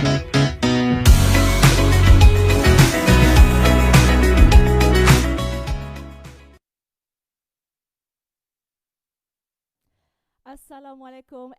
Assalamualaikum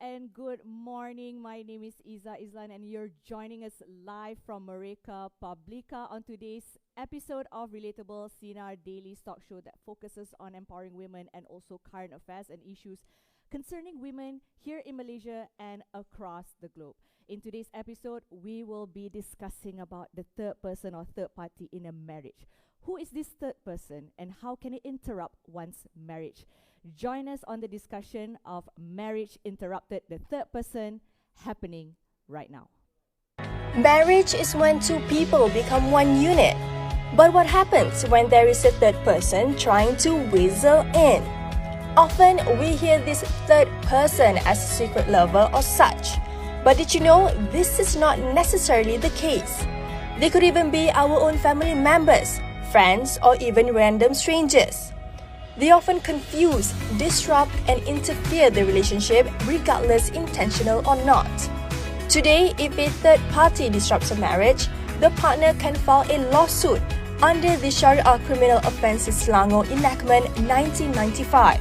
and good morning. My name is Izza Izelan and you're joining us live from Mereka Publica on today's episode of Relatable, Sinar Daily talk show that focuses on empowering women and also current affairs and issues concerning women here in Malaysia and across the globe. In today's episode, we will be discussing about the third person or third party in a marriage. Who is this third person and how can it interrupt one's marriage? Join us on the discussion of Marriage Interrupted, the third person, happening right now. Marriage is when two people become one unit. But what happens when there is a third person trying to whistle in? Often we hear this third person as a secret lover or such. But did you know this is not necessarily the case? They could even be our own family members, friends, or even random strangers. They often confuse, disrupt, and interfere the relationship regardless intentional or not. Today, if a third party disrupts a marriage, the partner can file a lawsuit under the Syariah Criminal Offences Selangor Enactment 1995.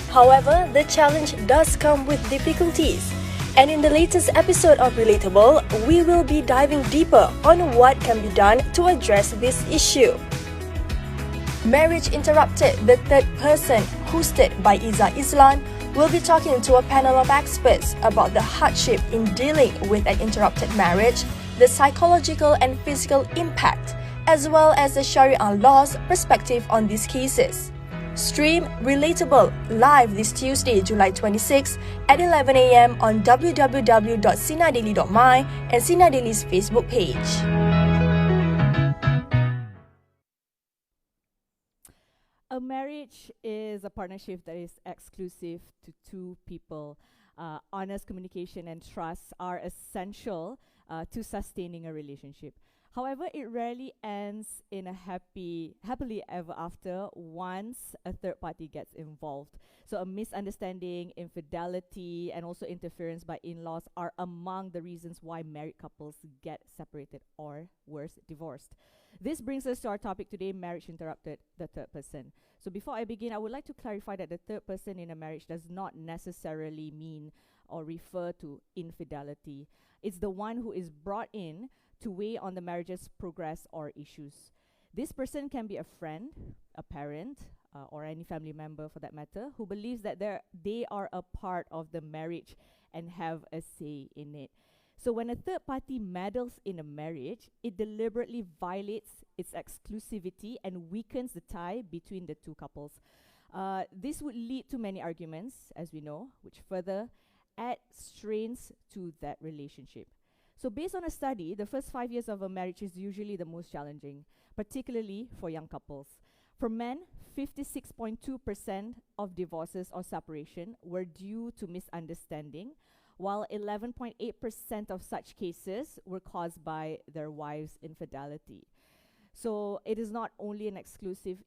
However, the challenge does come with difficulties. And in the latest episode of Relatable, we will be diving deeper on what can be done to address this issue. Marriage Interrupted, the third person, hosted by Izza Izelan, will be talking to a panel of experts about the hardship in dealing with an interrupted marriage, the psychological and physical impact, as well as the Sharia law's perspective on these cases. Stream Relatable live this Tuesday, July 26 at 11 a.m. on www.sinardaily.my and Sinar Daily's Facebook page. A marriage is a partnership that is exclusive to two people. Honest communication and trust are essential to sustaining a relationship. However, it rarely ends in a happily ever after once a third party gets involved. So a misunderstanding, infidelity, and also interference by in-laws are among the reasons why married couples get separated or worse, divorced. This brings us to our topic today, Marriage Interrupted, the third person. So before I begin, I would like to clarify that the third person in a marriage does not necessarily mean or refer to infidelity. It's the one who is brought in to weigh on the marriage's progress or issues. This person can be a friend, a parent, or any family member for that matter, who believes that they are a part of the marriage and have a say in it. So when a third party meddles in a marriage, it deliberately violates its exclusivity and weakens the tie between the two couples. This would lead to many arguments, as we know, which further add strains to that relationship. So based on a study, the first 5 years of a marriage is usually the most challenging, particularly for young couples. For men, 56.2% of divorces or separation were due to misunderstanding, while 11.8% of such cases were caused by their wife's infidelity. So it is not only an exclusive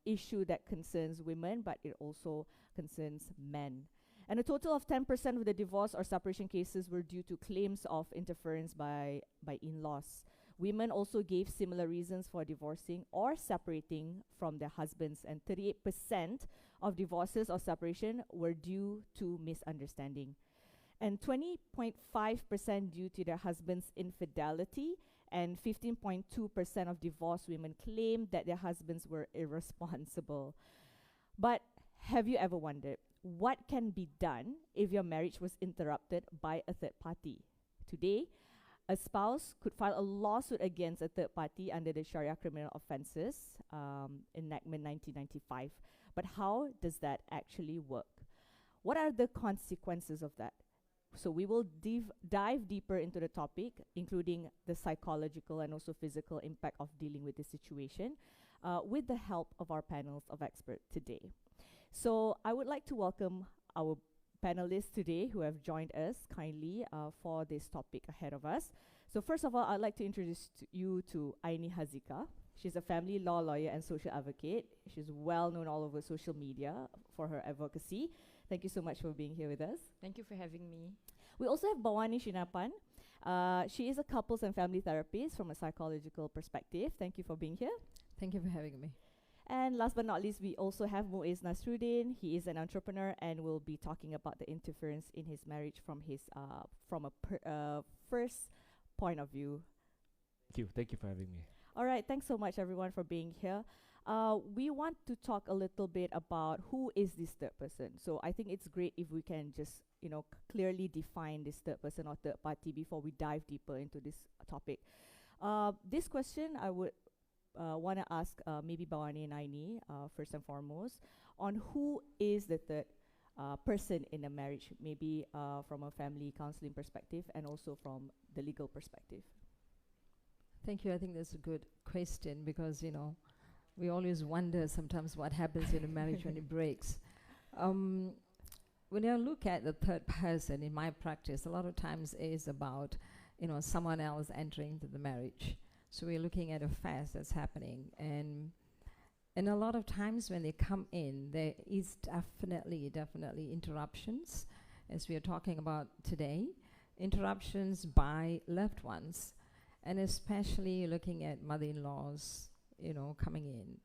issue that concerns women, but it also concerns men. And a total of 10% of the divorce or separation cases were due to claims of interference by in-laws. Women also gave similar reasons for divorcing or separating from their husbands, and 38% of divorces or separation were due to misunderstanding, and 20.5% due to their husband's infidelity, and 15.2% of divorced women claimed that their husbands were irresponsible. But have you ever wondered what can be done if your marriage was interrupted by a third party? Today, a spouse could file a lawsuit against a third party under the Syariah Criminal Offences, Enactment 1995. But how does that actually work? What are the consequences of that? So we will dive deeper into the topic, including the psychological and also physical impact of dealing with this situation, with the help of our panels of experts today. So I would like to welcome our panelists today who have joined us kindly for this topic ahead of us. So first of all, I'd like to introduce you to Aini Hazika. She's a family law lawyer and social advocate. She's well known all over social media for her advocacy. Thank you so much for being here with us. Thank you for having me. We also have Bawani Shinapan. She is a couples and family therapist from a psychological perspective. Thank you for being here. Thank you for having me. And last but not least, we also have Muiz Nasruddin. He is an entrepreneur and will be talking about the interference in his marriage from his first point of view. Thank you for having me. All right, thanks so much everyone for being here. We want to talk a little bit about who is this third person. So I think it's great if we can just, clearly define this third person or third party before we dive deeper into this topic. This question I would want to ask maybe Bawani and Aini first and foremost on who is the third person in a marriage, maybe from a family counseling perspective and also from the legal perspective. Thank you. I think that's a good question because, we always wonder sometimes what happens in a marriage when it breaks. When I look at the third person in my practice, a lot of times it is about, someone else entering into the marriage. So we're looking at affairs that's happening. And a lot of times when they come in, there is definitely interruptions, as we are talking about today, interruptions by loved ones. And especially looking at mother-in-laws, coming in.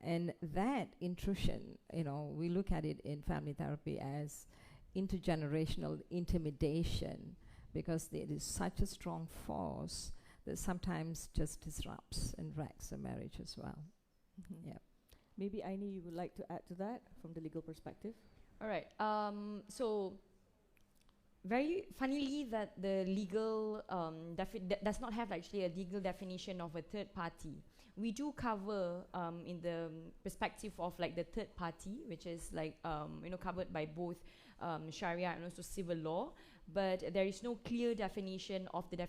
And that intrusion, we look at it in family therapy as intergenerational intimidation because there is such a strong force that sometimes just disrupts and wrecks a marriage as well. Mm-hmm. Yeah. Maybe Aini, you would like to add to that from the legal perspective? All right. So very funnily that the legal does not have actually a legal definition of a third party. We do cover in the perspective of like the third party, which is like covered by both Sharia and also civil law, but there is no clear definition of the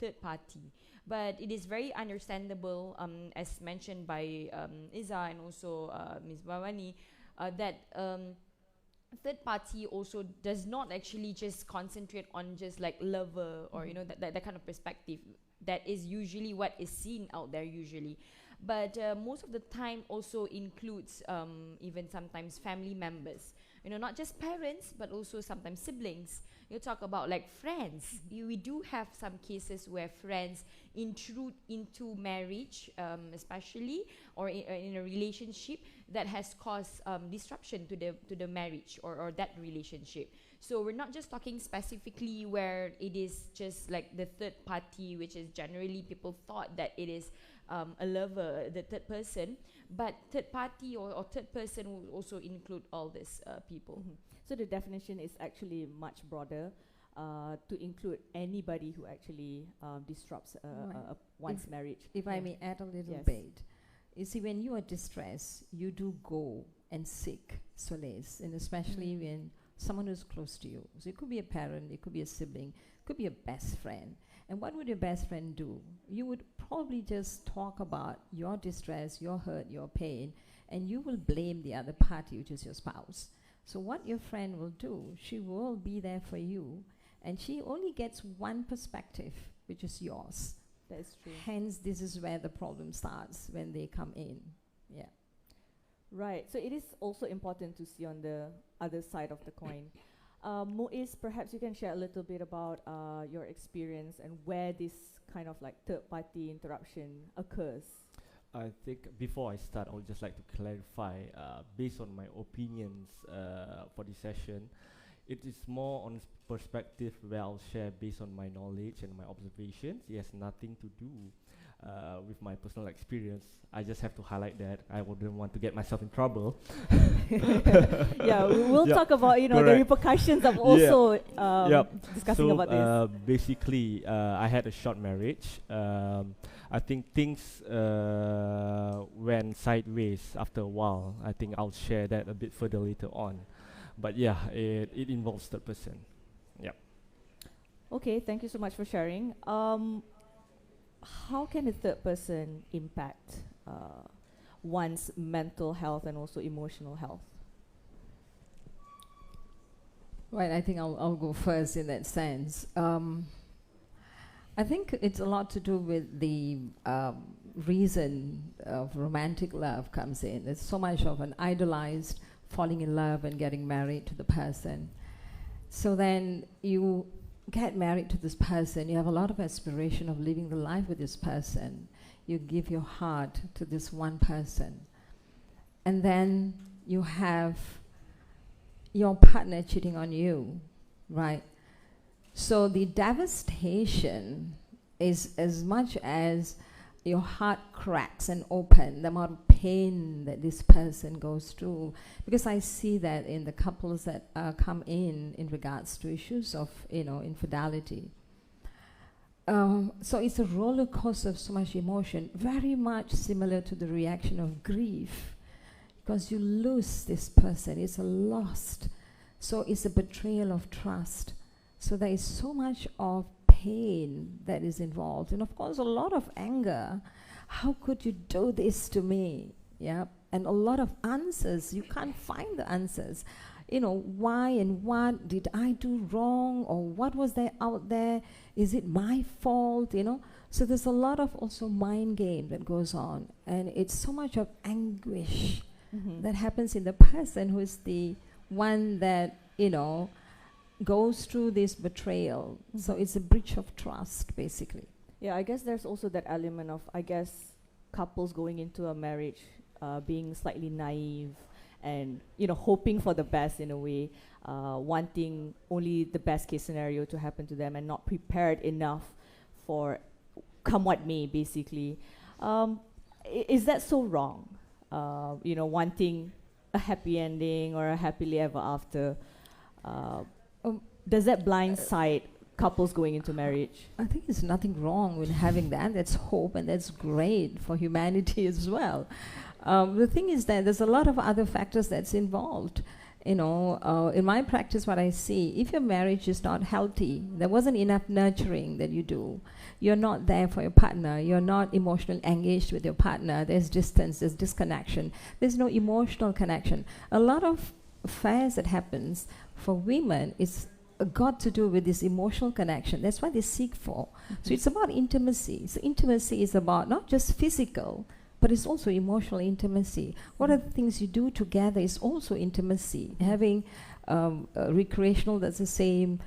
third party. But it is very understandable, as mentioned by Izza and also Ms. Bawani, that third party also does not actually just concentrate on just like lover or that kind of perspective. That is usually what is seen out there usually, but most of the time also includes even sometimes family members, not just parents but also sometimes siblings. You talk about like friends. We do have some cases where friends intrude into marriage, especially or in a relationship that has caused disruption to the marriage or that relationship. So we're not just talking specifically where it is just like the third party, which is generally people thought that it is a lover, the third person, but third party or third person will also include all these people. Mm-hmm. So the definition is actually much broader to include anybody who actually disrupts one's marriage. If I may add a little Yes. bit. You see, when you are distressed, you do go and seek solace, and especially when someone who's close to you. So it could be a parent, it could be a sibling, it could be a best friend. And what would your best friend do? You would probably just talk about your distress, your hurt, your pain, and you will blame the other party, which is your spouse. So what your friend will do, she will be there for you, and she only gets one perspective, which is yours. That is true. Hence, this is where the problem starts when they come in. Yeah. Right. So it is also important to see on the other side of the coin. Muiz, perhaps you can share a little bit about your experience and where this kind of like third-party interruption occurs. I think before I start, I would just like to clarify, based on my opinions for this session, it is more on perspective where I'll share based on my knowledge and my observations. It has nothing to do with my personal experience. I just have to highlight that. I wouldn't want to get myself in trouble. Yeah, we'll talk about the Correct. repercussions of also discussing So, about this. basically, I had a short marriage. I think things went sideways after a while. I think I'll share that a bit further later on. But yeah, it involves third person. Yeah. Okay, thank you so much for sharing. How can a third person impact one's mental health and also emotional health? Right, I think I'll go first in that sense. I think it's a lot to do with the reason of romantic love comes in. There's so much of an idolized falling in love and getting married to the person. So then you get married to this person, you have a lot of aspiration of living the life with this person. You give your heart to this one person. And then you have your partner cheating on you, right? So the devastation is as much as your heart cracks and open, the amount of pain that this person goes through. Because I see that in the couples that come in regards to issues of, infidelity. So it's a roller coaster of so much emotion, very much similar to the reaction of grief. Because you lose this person, it's a loss. So it's a betrayal of trust. So there is so much of pain that is involved. And of course, a lot of anger. How could you do this to me? Yeah. And a lot of answers. You can't find the answers. Why and what did I do wrong? Or what was there out there? Is it my fault? So there's a lot of also mind game that goes on. And it's so much of anguish that happens in the person who is the one that, goes through this betrayal. So it's a breach of trust, basically. Yeah, I guess there's also that element of, couples going into a marriage being slightly naive and, hoping for the best in a way, wanting only the best case scenario to happen to them and not prepared enough for come what may, basically. Is that so wrong? Wanting a happy ending or a happily ever after. Does that blindside couples going into marriage? I think there's nothing wrong with having that. That's hope, and that's great for humanity as well. The thing is that there's a lot of other factors that's involved. In my practice, what I see, if your marriage is not healthy, there wasn't enough nurturing that you do. You're not there for your partner. You're not emotionally engaged with your partner. There's distance. There's disconnection. There's no emotional connection. A lot of affairs that happens for women is got to do with this emotional connection. That's what they seek for. So it's about intimacy. So intimacy is about not just physical, but it's also emotional intimacy. What are the things you do together is also intimacy. Having recreational, that's the same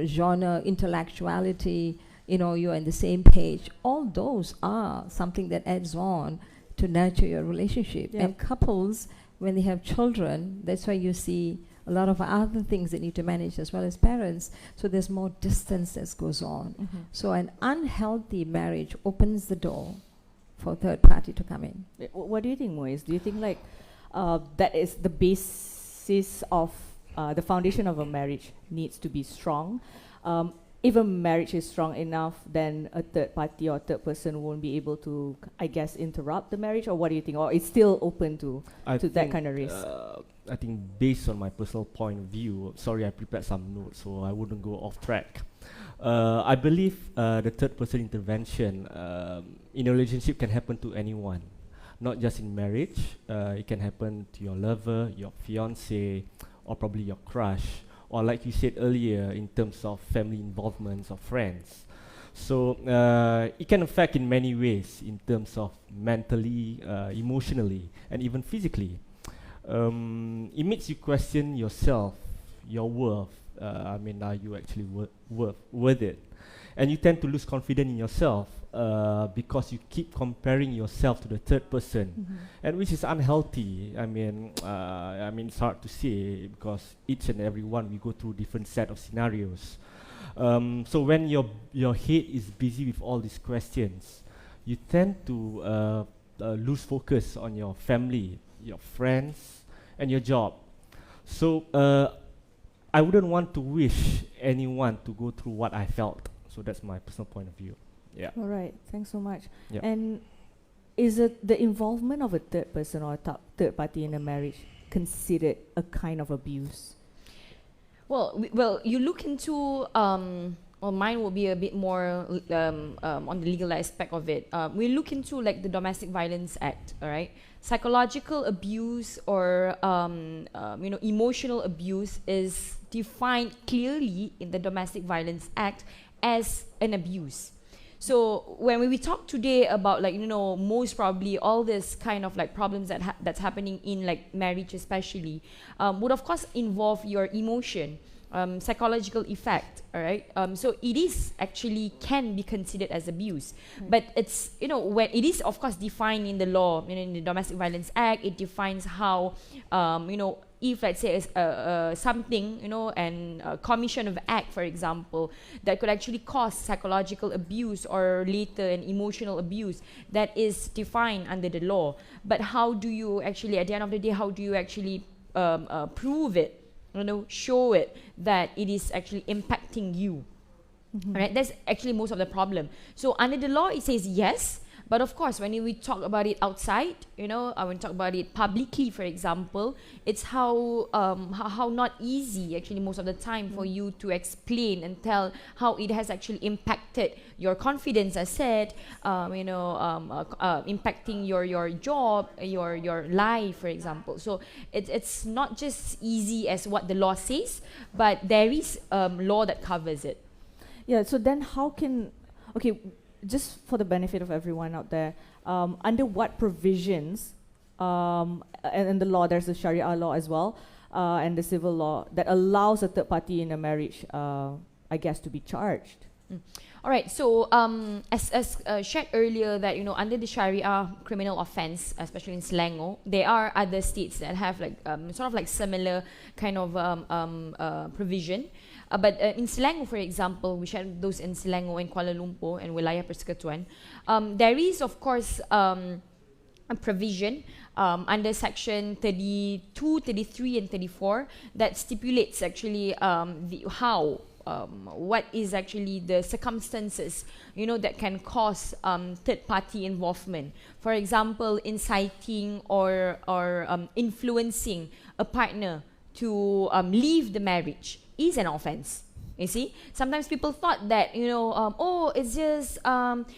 genre, intellectuality, you're on the same page. All those are something that adds on to nurture your relationship. Yep. And couples, when they have children, that's why you see a lot of other things they need to manage as well as parents. So there's more distance that goes on. So an unhealthy marriage opens the door for a third party to come in. What do you think, Moise? Do you think that is the basis of the foundation of a marriage needs to be strong? If a marriage is strong enough, then a third party or third person won't be able to, interrupt the marriage? Or what do you think? Or it's still open to that kind of risk? I think based on my personal point of view, sorry, I prepared some notes so I wouldn't go off track. I believe the third person intervention in a relationship can happen to anyone, not just in marriage. It can happen to your lover, your fiance, or probably your crush, or like you said earlier, in terms of family involvements or friends. So it can affect in many ways, in terms of mentally, emotionally, and even physically. It makes you question yourself, your worth. Are you actually worth it? And you tend to lose confidence in yourself because you keep comparing yourself to the third person, and which is unhealthy. It's hard to say because each and every one we go through different set of scenarios. So when your head is busy with all these questions, you tend to lose focus on your family, your friends, and your job. So I wouldn't want to wish anyone to go through what I felt. So that's my personal point of view. Yeah. All right. Thanks so much. Yep. And is it the involvement of a third person or a third party in a marriage considered a kind of abuse? Well, you look into mine will be a bit more on the legal aspect of it. We look into like the Domestic Violence Act, all right? Psychological abuse or emotional abuse is defined clearly in the Domestic Violence Act as an abuse. So when we talk today about most probably all this kind of like problems that's happening in like marriage especially would of course involve your emotion. psychological effect, all right? So it is actually can be considered as abuse, but it's, you know, when it is of course defined in the law, you know, in the Domestic Violence Act, it defines how, you know, if let's say something, you know, and commission of act, for example, that could actually cause psychological abuse or later an emotional abuse, that is defined under the law. But how do you actually, at the end of the day, how do you actually prove it? You know, show it that it is actually impacting you. Right? That's actually most of the problem. So under the law, it says yes, but of course, when we talk about it outside, you know, when we talk about it publicly, for example, it's how not easy actually most of the time for you to explain and tell how it has actually impacted your confidence, as said, you know, impacting your job, your life, for example. So it's not just easy as what the law says, but there is law that covers it. Yeah, so then how can, okay, just for the benefit of everyone out there, under what provisions, and in the law, there's the Sharia law as well, and the civil law that allows a third party in a marriage, I guess, to be charged? All right, so as shared earlier, that, you know, under the Syariah Criminal Offence, especially in Selangor, there are other states that have like sort of like similar kind of provision. But in Selangor, for example, we shared those in Selangor and Kuala Lumpur and Wilayah Persekutuan. There is, of course, a provision under section 32, 33 and 34 that stipulates actually what is actually the circumstances, you know, that can cause third party involvement. For example, inciting or influencing a partner to leave the marriage is an offense. You see, sometimes people thought that, you know, oh, it's just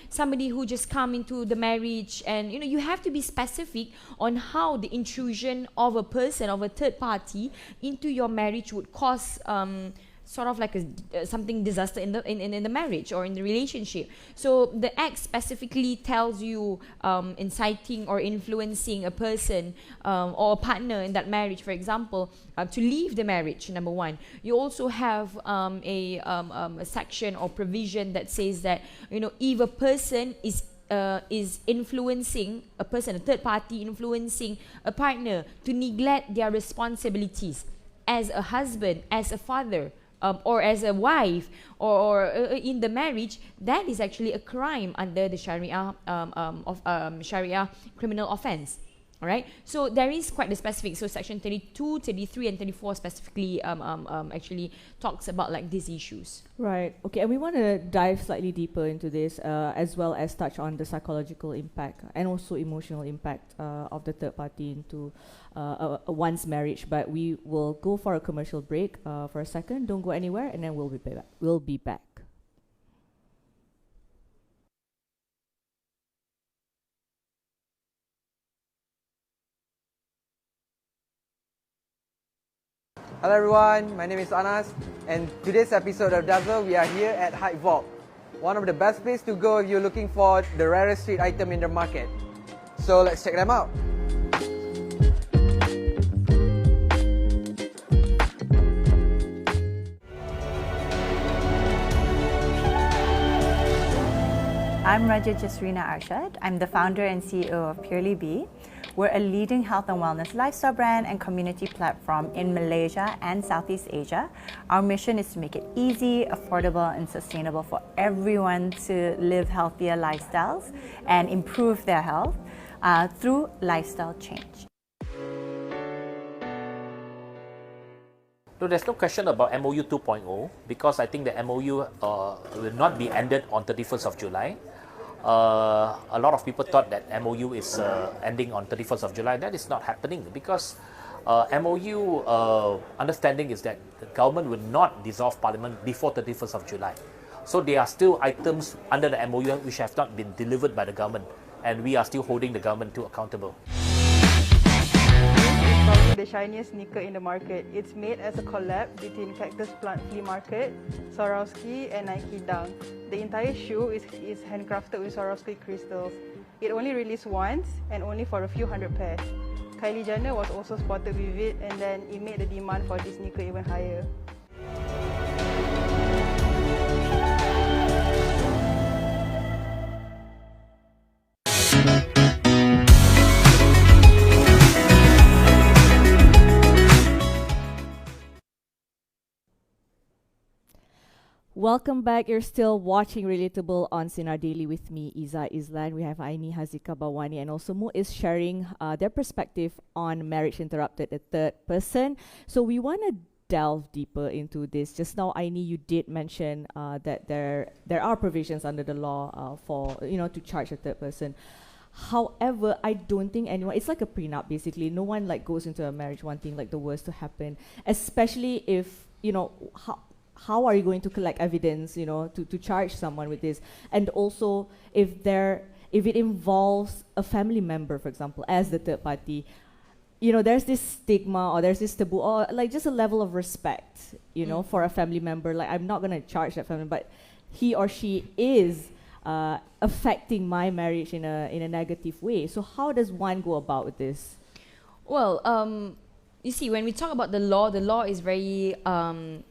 somebody who just come into the marriage, and, you know, you have to be specific on how the intrusion of a person, of a third party into your marriage would cause sort of like something disaster in the marriage or in the relationship. So the act specifically tells you inciting or influencing a person or a partner in that marriage, for example, to leave the marriage, number one. You also have a section or provision that says that, you know, if a person is influencing a person, a third party influencing a partner to neglect their responsibilities as a husband, as a father, or as a wife, or in the marriage, that is actually a crime under the Sharia Sharia Criminal Offence. All right, so there is quite the specific. So section 32, 33 and 34 specifically actually talks about like these issues. Right, okay, and we want to dive slightly deeper into this as well as touch on the psychological impact and also emotional impact of the third party into one's marriage. But we will go for a commercial break for a second. Don't go anywhere, and then we'll be back. Hello everyone, my name is Anas, and today's episode of Dazzle, we are here at Hype Vault, one of the best places to go if you're looking for the rarest street item in the market. So let's check them out. I'm Raja Jasrina Arshad. I'm the founder and CEO of Purely Bee. We're a leading health and wellness lifestyle brand and community platform in Malaysia and Southeast Asia. Our mission is to make it easy, affordable, and sustainable for everyone to live healthier lifestyles and improve their health through lifestyle change. So there's no question about MOU 2.0 because I think the MOU will not be ended on 31st of July. A lot of people thought that MOU is ending on 31st of July. That is not happening because MOU understanding is that the government will not dissolve Parliament before 31st of July. So there are still items under the MOU which have not been delivered by the government, and we are still holding the government to accountable. Probably the shiniest sneaker in the market. It's made as a collab between Cactus Plant Flea Market, Swarovski and Nike Dunk. The entire shoe is handcrafted with Swarovski crystals. It only released once and only for a few hundred pairs. Kylie Jenner was also spotted with it, and then it made the demand for this sneaker even higher. Welcome back. You're still watching Relatable on Sinar Daily with me, Izza Izelan. We have Aini Hazika Bawani and also Mu is sharing their perspective on marriage interrupted, the third person. So we want to delve deeper into this. Just now, Aini, you did mention that there are provisions under the law for to charge a third person. However, I don't think anyone, it's like a prenup basically. No one like goes into a marriage wanting like the worst to happen, especially if, how are you going to collect evidence, to charge someone with this? And also, if it involves a family member, for example, as the third party, there's this stigma or there's this taboo or like just a level of respect, for a family member. Like, I'm not going to charge that family, but he or she is affecting my marriage in a negative way. So how does one go about with this? Well, you see, when we talk about the law is very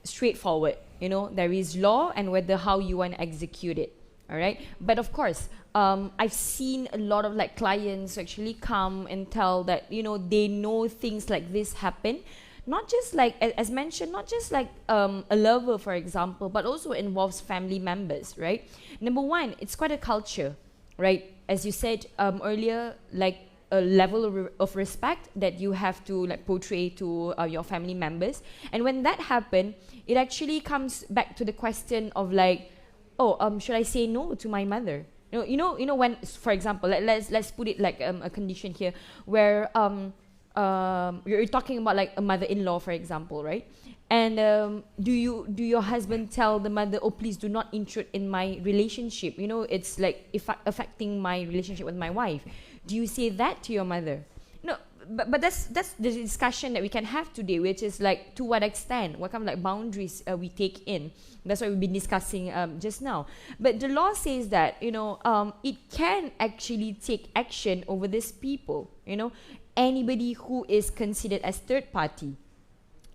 straightforward. There is law and how you want to execute it. All right. But of course, I've seen a lot of like clients actually come and tell that, they know things like this happen. Not just like, as mentioned, not just like a lover, for example, but also involves family members, right? Number one, it's quite a culture, right? As you said earlier, like, a level of respect that you have to like portray to your family members. And when that happens, it actually comes back to the question of like, should I say no to my mother? When, for example, let's put it like a condition here where you're talking about like a mother-in-law, for example, right? And do your husband tell the mother, oh, please do not intrude in my relationship? It's like affecting my relationship with my wife. Do you say that to your mother? No, but that's the discussion that we can have today, which is like, to what extent, what kind of like boundaries we take in. That's what we've been discussing just now. But the law says that, it can actually take action over these people, anybody who is considered as third party.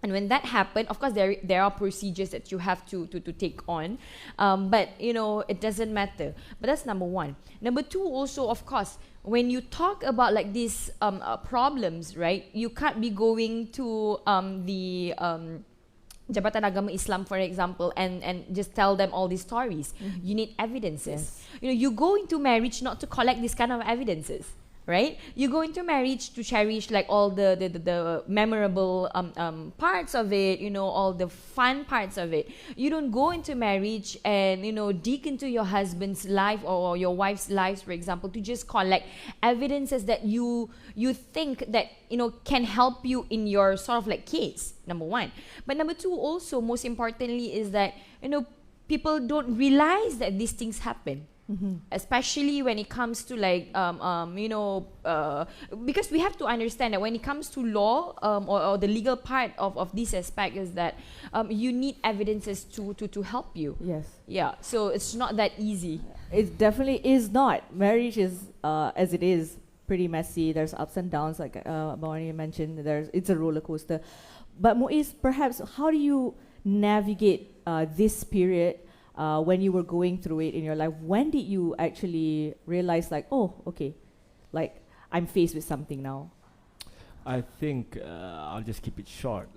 And when that happens, of course, there are procedures that you have to take on. But, it doesn't matter. But that's number one. Number two, also, of course, when you talk about like these problems, right, you can't be going to the Jabatan Agama Islam, for example, and just tell them all these stories. Mm-hmm. You need evidences. Yes. You go into marriage not to collect this kind of evidences. Right? You go into marriage to cherish like all the memorable parts of it, all the fun parts of it. You don't go into marriage and, dig into your husband's life or your wife's lives, for example, to just collect evidences that you think that, can help you in your sort of like case, number one. But number two, also, most importantly, is that, people don't realize that these things happen. Mm-hmm. Especially when it comes to like because we have to understand that when it comes to law or the legal part of this aspect is that you need evidences to help you. Yes. Yeah. So it's not that easy. It definitely is not. Marriage is as it is pretty messy. There's ups and downs, like Bawani mentioned. It's a roller coaster. But Muiz, perhaps how do you navigate this period? When you were going through it in your life, when did you actually realize like, oh, okay, like I'm faced with something now? I think I'll just keep it short.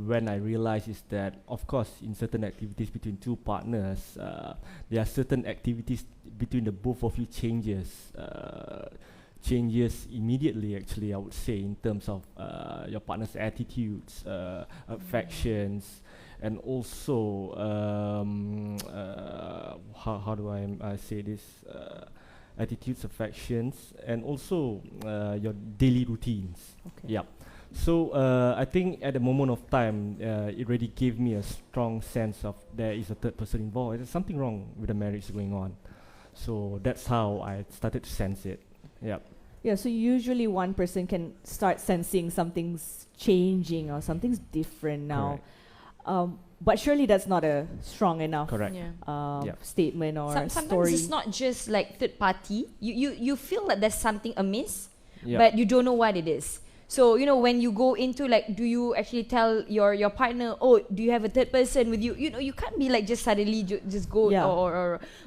When I realized is that, of course, in certain activities between two partners, there are certain activities between the both of you changes immediately, actually, I would say, in terms of your partner's attitudes, affections, and also how do I say this, attitudes, affections, and also your daily routines. Okay. Yeah. So I think at the moment of time, it really gave me a strong sense of there is a third person involved. There's something wrong with the marriage going on. So that's how I started to sense it. Yeah. Yeah, so usually one person can start sensing something's changing or something's different now. But surely that's not a strong enough statement or sometimes story. It's not just like third party. You feel that there's something amiss, Yep. but you don't know what it is. So, you know, when you go into like, do you actually tell your partner, oh, do you have a third person with you? You know, you can't be like just suddenly just go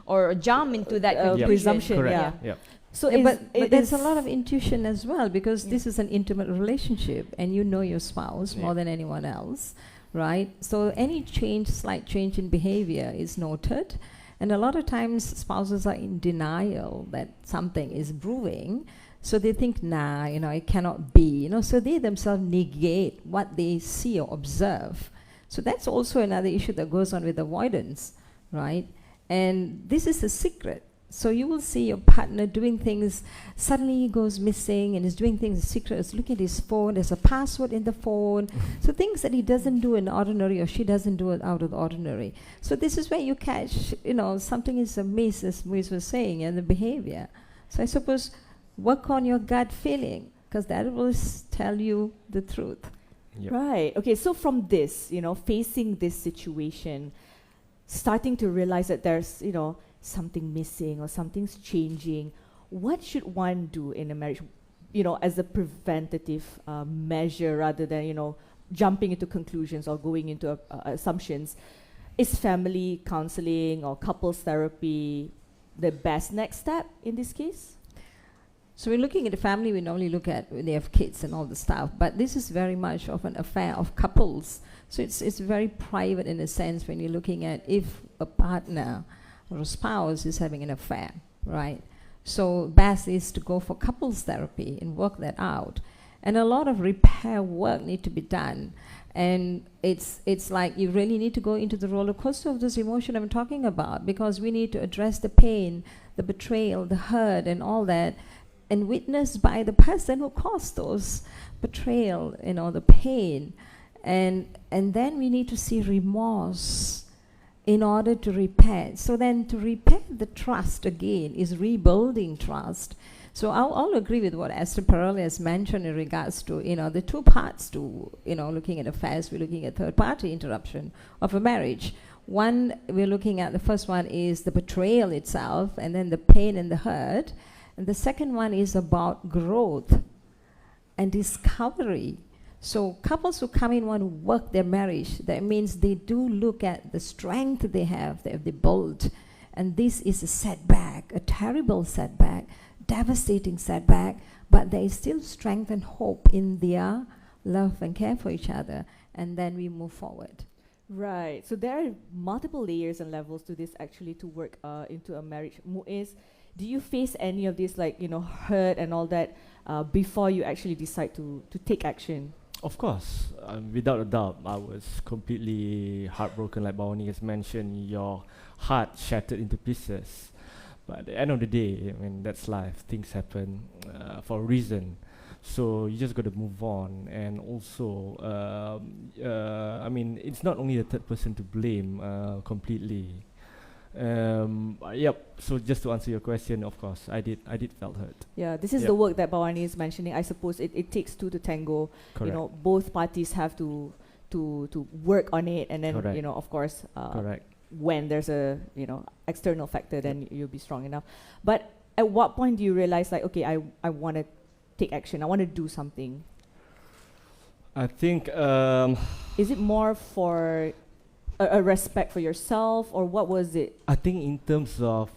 or jump into that conclusion. Presumption. Correct. Yeah. Yep. So but there's a lot of intuition as well, because this is an intimate relationship and you know your spouse more than anyone else, right? So any slight change in behavior is noted. And a lot of times spouses are in denial that something is brewing. So they think, nah, you know, it cannot be, you know, so they themselves negate what they see or observe. So that's also another issue that goes on with avoidance, right? And this is a secret. So you will see your partner doing things, suddenly he goes missing and is doing things in secret, is looking at his phone, there's a password in the phone. So things that he doesn't do in ordinary or she doesn't do it out of the ordinary. So this is where you catch, you know, something is amiss, as Muiz was saying, and the behavior. So I suppose work on your gut feeling, because that will tell you the truth. Yep. Right. Okay, so from this, you know, facing this situation, starting to realize that there's, you know, something missing or something's changing, what should one do in a marriage, you know, as a preventative measure rather than, you know, jumping into conclusions or going into assumptions? Is family counseling or couples therapy the best next step in this case? So we're looking at the family, we normally look at when they have kids and all the stuff, but this is very much of an affair of couples. So it's very private in a sense when you're looking at if a partner or a spouse is having an affair, right? So best is to go for couples therapy and work that out. And a lot of repair work need to be done. And it's like you really need to go into the roller coaster of this emotion I'm talking about, because we need to address the pain, the betrayal, the hurt and all that, and witnessed by the person who caused those betrayal, you know, the pain. And then we need to see remorse in order to repair. So then to repair the trust again is rebuilding trust. So I'll agree with what Esther Perel has mentioned in regards to, you know, the two parts to, you know, looking at affairs, we're looking at third-party interruption of a marriage. One, we're looking at, the first one is the betrayal itself, and then the pain and the hurt. And the second one is about growth and discovery. So couples who come in want to work their marriage, that means they do look at the strength they have that they built. And this is a setback, a terrible setback, devastating setback, but there is still strength and hope in their love and care for each other. And then we move forward. Right. So there are multiple layers and levels to this actually to work into a marriage. Muiz, do you face any of this, like, you know, hurt and all that before you actually decide to take action? Of course, without a doubt, I was completely heartbroken, like Bawani has mentioned, your heart shattered into pieces. But at the end of the day, I mean, that's life. Things happen for a reason. So you just got to move on. And also, I mean, it's not only the third person to blame completely. Yep. So just to answer your question, of course, I did felt hurt. Yeah, this is the work that Bawani is mentioning. I suppose it takes two to tango. Correct. You know, both parties have to work on it, and then Correct. you know, of course, Correct. when there's a, you know, external factor, then you'll be strong enough. But at what point do you realize, like, okay, I want to take action, I want to do something? I think Is it more for a respect for yourself, or what was it? I think in terms of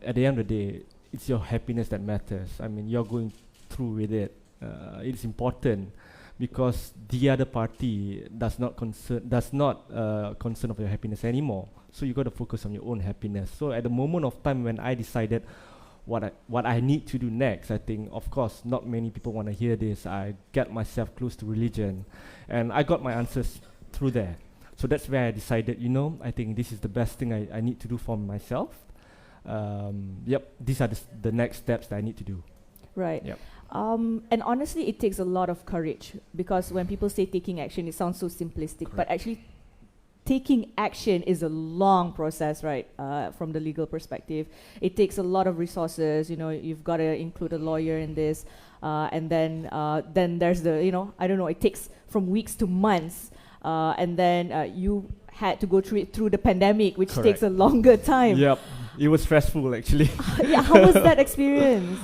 at the end of the day, it's your happiness that matters. I mean, you're going through with it. It's important because the other party does not concern of your happiness anymore. So you got to focus on your own happiness. So at the moment of time when I decided what I need to do next, I think, of course, not many people want to hear this. I get myself close to religion, and I got my answers through there. So that's where I decided, you know, I think this is the best thing I need to do for myself. Yep, these are the next steps that I need to do. Right. Yep. And honestly, it takes a lot of courage, because when people say taking action, it sounds so simplistic. Correct. But actually, taking action is a long process, right? From the legal perspective, it takes a lot of resources. You know, you've got to include a lawyer in this, and then there's the, you know, I don't know. It takes from weeks to months. And then you had to go through the pandemic, which Correct. takes a longer time. Yep. It was stressful actually. Yeah, how was that experience?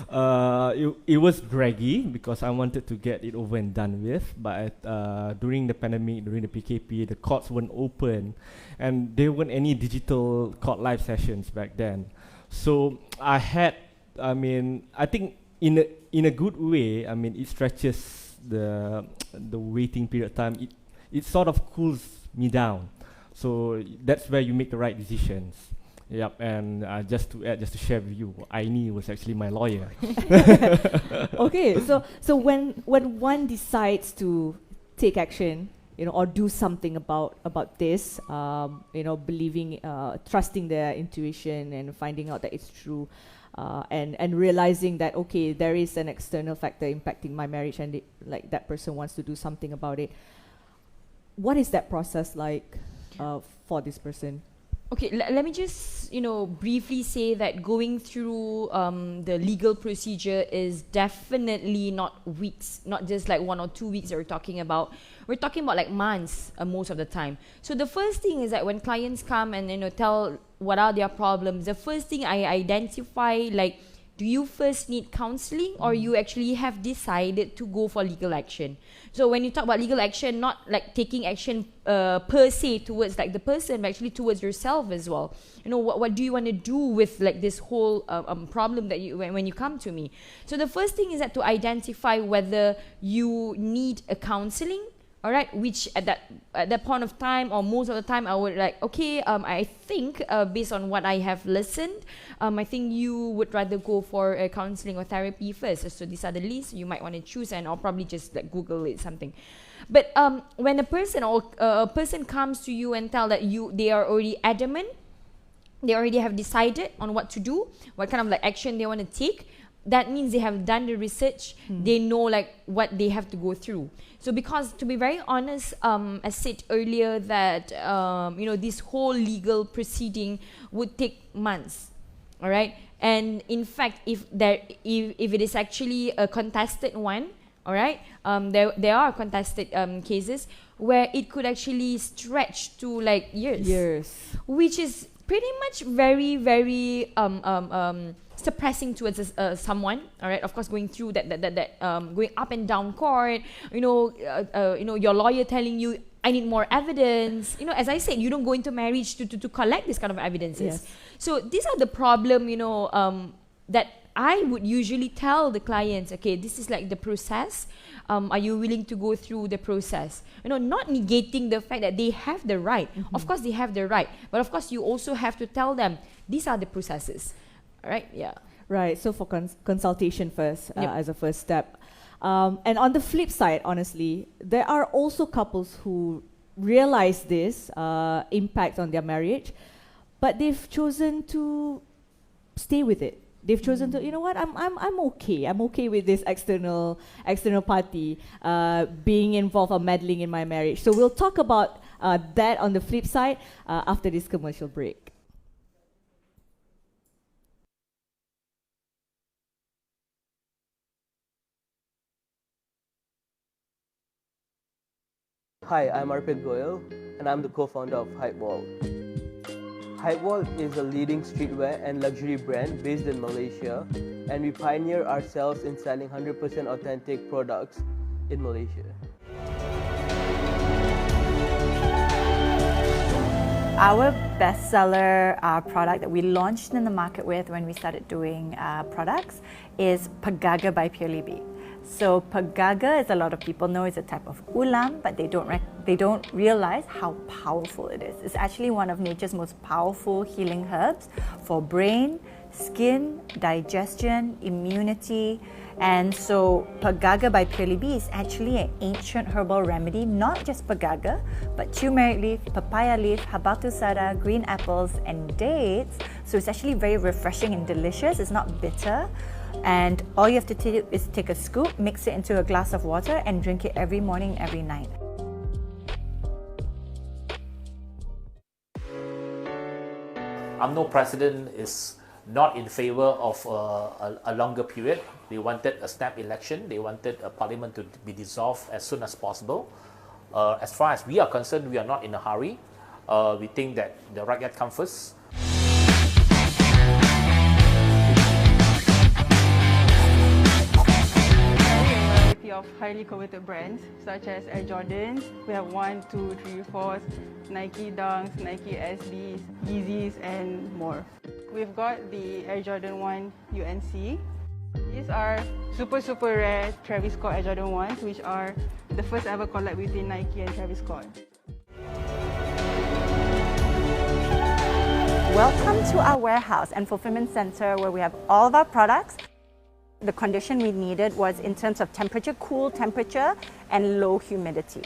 It was draggy because I wanted to get it over and done with. But during the pandemic, during the PKP, the courts weren't open, and there weren't any digital court live sessions back then. So I think in a good way, it stretches the waiting period time. It sort of cools me down. So that's where you make the right decisions. Yep, and just to share with you, Aini was actually my lawyer. Okay, so when one decides to take action, or do something about this, believing, trusting their intuition and finding out that it's true, and realizing that okay, there is an external factor impacting my marriage, and that person wants to do something about it. What is that process like for this person? Okay, let me just, briefly say that going through the legal procedure is definitely not weeks, not just like 1 or 2 weeks that we're talking about. We're talking about like months most of the time. So the first thing is that when clients come and, tell what are their problems, the first thing I identify, like, do you first need counseling or you actually have decided to go for legal action? So when you talk about legal action, not like taking action per se towards like the person, but actually towards yourself as well. What do you want to do with like this whole problem that when you come to me? So the first thing is that to identify whether you need a counseling. All right, which at that point of time, or most of the time, I would like, okay, I think based on what I have listened, I think you would rather go for a counseling or therapy first. So these are the lists you might want to choose, and I'll probably just like Google it something. But when a person or a person comes to you and tell that they are already adamant, they already have decided on what to do, what kind of like action they want to take. That means they have done the research. They know like what they have to go through. So because to be very honest, I said earlier that this whole legal proceeding would take months. All right, and in fact, if it is actually a contested one, all right, there are contested cases where it could actually stretch to like years, which is pretty much very very suppressing towards someone, all right. Of course, going through that going up and down court, your lawyer telling you, I need more evidence. As I said, you don't go into marriage to collect this kind of evidences. Yes. So these are the problem, that I would usually tell the clients, okay, this is like the process. Are you willing to go through the process? Not negating the fact that they have the right. Of course, they have the right, but of course, you also have to tell them these are the processes. Right, yeah. Right, so for consultation first as a first step. And on the flip side, honestly, there are also couples who realize this impact on their marriage, but they've chosen to stay with it. They've chosen to, I'm okay. I'm okay with this external party being involved or meddling in my marriage. So we'll talk about that on the flip side after this commercial break. Hi, I'm Arpit Goyal, and I'm the co-founder of Hypewall. Hypewall is a leading streetwear and luxury brand based in Malaysia, and we pioneer ourselves in selling 100% authentic products in Malaysia. Our bestseller product that we launched in the market with when we started doing products is Pegaga by Purely Bee. So Pegaga, as a lot of people know, is a type of ulam, but they don't realize how powerful it is. It's actually one of nature's most powerful healing herbs for brain, skin, digestion, immunity. And so Pegaga by Purely Bee is actually an ancient herbal remedy, not just Pegaga, but turmeric leaf, papaya leaf, habatusara, green apples, and dates. So it's actually very refreshing and delicious. It's not bitter. And all you have to do is take a scoop, mix it into a glass of water, and drink it every morning, every night. UMNO president is not in favor of a longer period. They wanted a snap election. They wanted a parliament to be dissolved as soon as possible. As far as we are concerned, we are not in a hurry. We think that the rakyat comes first. of highly coveted brands such as Air Jordans. We have 1, 2, 3, 4, Nike Dunks, Nike SBs, Yeezys, and more. We've got the Air Jordan 1 UNC. These are super rare Travis Scott Air Jordan 1s, which are the first ever collab between Nike and Travis Scott. Welcome to our warehouse and fulfillment center where we have all of our products. The condition we needed was in terms of temperature, cool temperature, and low humidity,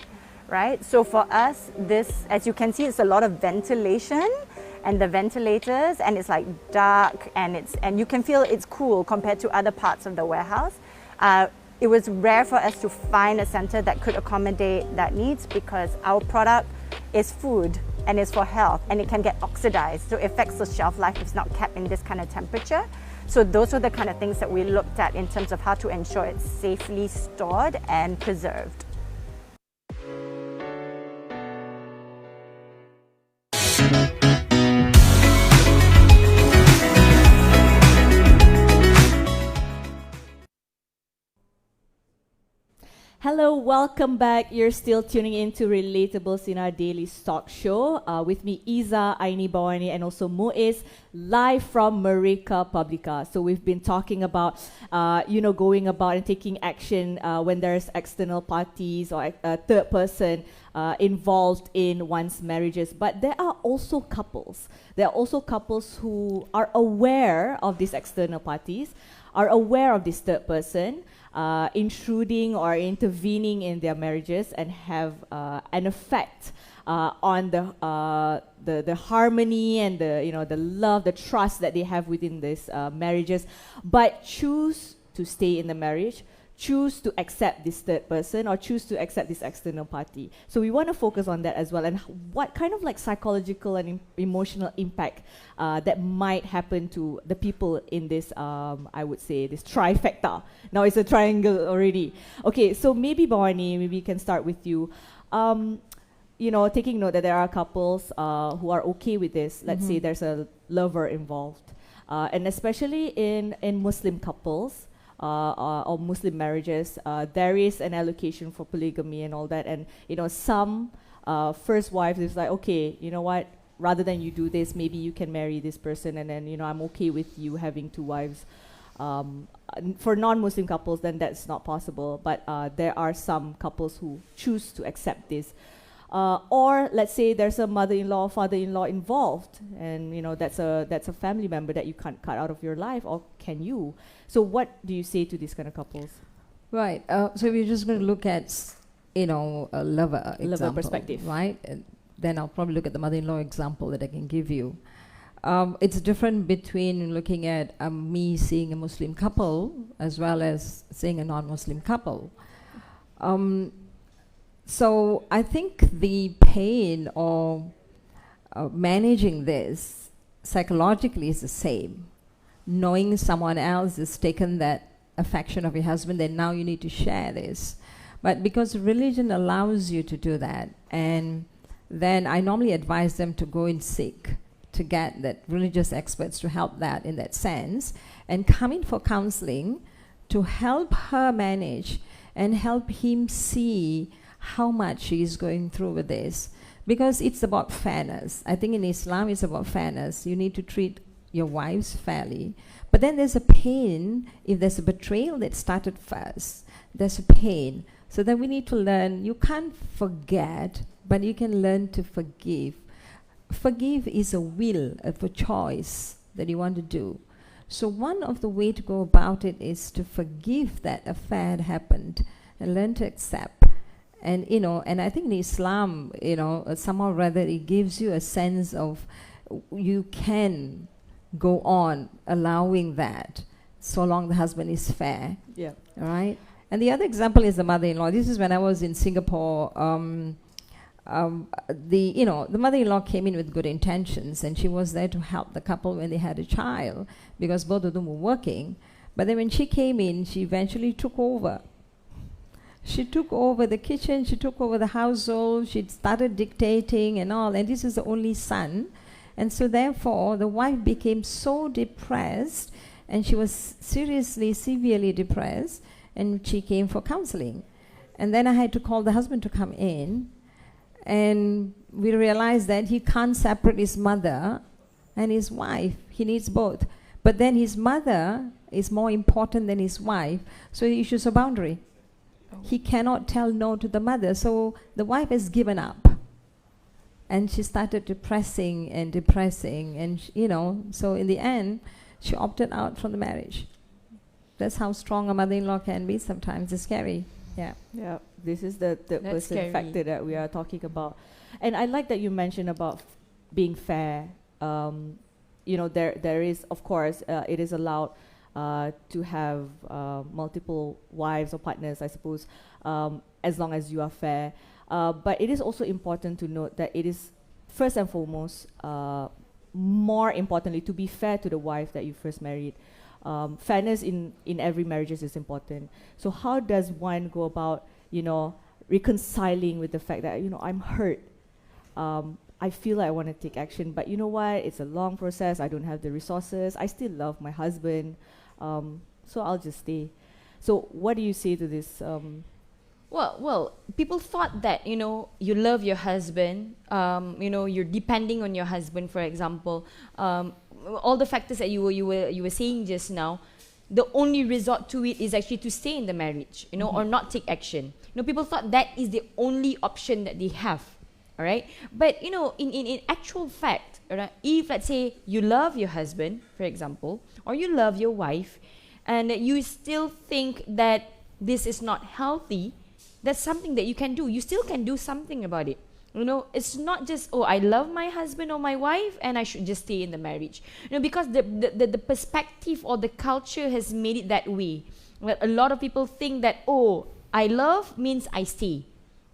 right? So for us, this, as you can see, it's a lot of ventilation and the ventilators, and it's like dark, and you can feel it's cool compared to other parts of the warehouse. It was rare for us to find a center that could accommodate that needs because our product is food and is for health, and it can get oxidized, so it affects the shelf life if it's not kept in this kind of temperature. So those are the kind of things that we looked at in terms of how to ensure it's safely stored and preserved. Hello, welcome back. You're still tuning in to Relatable Sinar Daily Stock Show with me, Izza, Aini Bawani, and also Muiz, live from Mereka Publica. So we've been talking about, going about and taking action when there's external parties or a third person involved in one's marriages. But there are also couples. There are also couples who are aware of these external parties, are aware of this third person, intruding or intervening in their marriages and have an effect on the harmony and the love, the trust that they have within these marriages, but choose to stay in the marriage, choose to accept this third person or choose to accept this external party. So we want to focus on that as well, and what kind of like psychological and emotional impact that might happen to the people in this, I would say, this trifecta. Now it's a triangle already. Okay, so maybe Bawani, maybe we can start with you. Taking note that there are couples who are okay with this. Let's say there's a lover involved, and especially in Muslim couples, or Muslim marriages, there is an allocation for polygamy and all that. And some first wives is like, okay, you know what? Rather than you do this, maybe you can marry this person, and then I'm okay with you having two wives. For non-Muslim couples, then that's not possible. But there are some couples who choose to accept this. Or let's say there's a mother-in-law, father-in-law involved, and that's a family member that you can't cut out of your life, or can you? So what do you say to these kind of couples? Right. So we're just going to look at, a lover example, perspective, right? And then I'll probably look at the mother-in-law example that I can give you. It's different between looking at me seeing a Muslim couple as well as seeing a non-Muslim couple. So I think the pain of managing this psychologically is the same. Knowing someone else has taken that affection of your husband, then now you need to share this. But because religion allows you to do that, and then I normally advise them to go and seek to get that religious experts to help that in that sense, and come in for counseling to help her manage and help him see how much she is going through with this. Because it's about fairness. I think in Islam it's about fairness. You need to treat your wives fairly. But then there's a pain if there's a betrayal that started first. There's a pain. So then we need to learn, you can't forget, but you can learn to forgive. Forgive is a will, a choice that you want to do. So one of the way to go about it is to forgive that affair had happened and learn to accept. And and I think in Islam, somehow rather it gives you a sense of you can go on allowing that so long the husband is fair. Yeah. All right. And the other example is the mother-in-law. This is when I was in Singapore. The mother-in-law came in with good intentions, and she was there to help the couple when they had a child because both of them were working. But then when she came in, she eventually took over. She took over the kitchen, she took over the household, she started dictating and all, and this is the only son. And so therefore, the wife became so depressed, and she was seriously, severely depressed, and she came for counseling. And then I had to call the husband to come in, and we realized that he can't separate his mother and his wife. He needs both. But then his mother is more important than his wife, so he issues a boundary. He cannot tell no to the mother, so the wife has given up. And she started depressing, and so in the end, she opted out from the marriage. That's how strong a mother-in-law can be sometimes. It's scary. Yeah. Yeah, this is the person scary. factor that we are talking about. And I like that you mentioned about being fair. There is, of course, it is allowed to have multiple wives or partners, I suppose, as long as you are fair. But it is also important to note that it is first and foremost, more importantly, to be fair to the wife that you first married. Fairness in every marriage is important. So how does one go about, reconciling with the fact that, I'm hurt. I feel like I want to take action, but you know what? It's a long process. I don't have the resources. I still love my husband. So I'll just stay. So what do you say to this? Well, people thought that, you love your husband, you're depending on your husband, for example. All the factors that you were saying just now, the only resort to it is actually to stay in the marriage, or not take action. People thought that is the only option that they have, all right? But, in actual fact, right, if, let's say, you love your husband, for example, or you love your wife, and you still think that this is not healthy, that's something that you can do. You still can do something about it. It's not just, I love my husband or my wife and I should just stay in the marriage. Because the perspective or the culture has made it that way. Well, a lot of people think that, I love means I stay.